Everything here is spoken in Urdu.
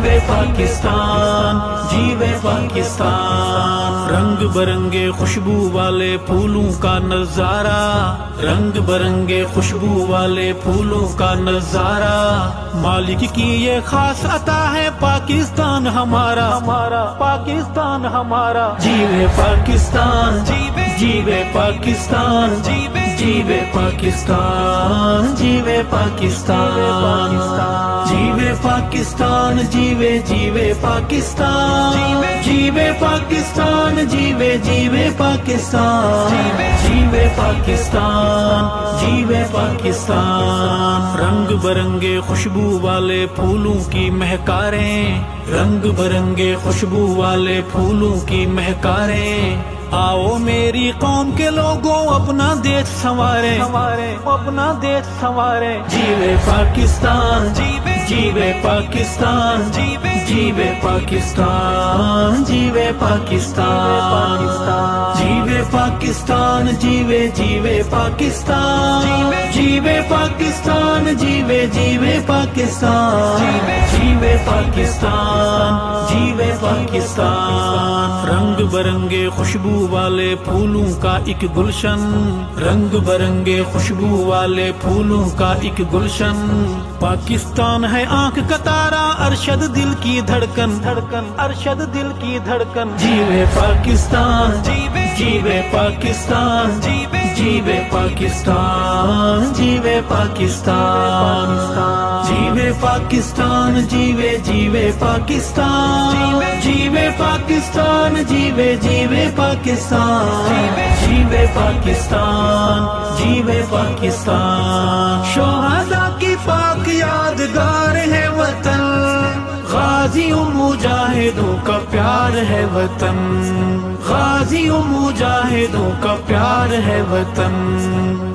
جیوے پاکستان، جیوے پاکستان، رنگ برنگے خوشبو والے پھولوں کا نظارہ، رنگ برنگے خوشبو والے پھولوں کا نظارہ، مالک کی یہ خاص عطا ہے پاکستان ہمارا، ہمارا پاکستان ہمارا، جیوے پاکستان، جیوے پاکستان، جیوے پاکستان، جیوے پاکستان، جیوے پاکستان، جیوے جیوے پاکستان، جیوے پاکستان، جیوے جیوے پاکستان، جیوے پاکستان، جیوے پاکستان، رنگ برنگے خوشبو والے پھولوں کی مہکاریں، رنگ برنگے خوشبو والے پھولوں کی مہکاریں، آؤ میری قوم کے لوگوں اپنا دیش سنوارے، اپنا دیش سنوارے، جیوے پاکستان، جیوے پاکستان، جیوے پاکستان، جیوے پاکستان، جیوے پاکستان، جیوے جیوے پاکستان، جیوے پاکستان، جیوے جیوے پاکستان، جیوے پاکستان، جیوے پاکستان، رنگ برنگے خوشبو والے پھولوں کا ایک گلشن، رنگ برنگے خوشبو والے پھولوں کا ایک گلشن، پاکستان ہے آنکھ کا تارا، ارشد دل کی دھڑکن، ارشد دل کی دھڑکن، جیوے پاکستان، جیوے پاکستان، جیوے پاکستان، جیوے پاکستان، جیوے پاکستان، جیوے جیوے پاکستان، جیوے پاکستان، جیوے جیوے پاکستان، جیوے پاکستان، جیوے پاکستان، شہداء کی پاک یادگار ہے وطن، غازیوں مجاہدوں کا پیار ہے وطن، غازیوں مجاہدوں کا پیار ہے وطن۔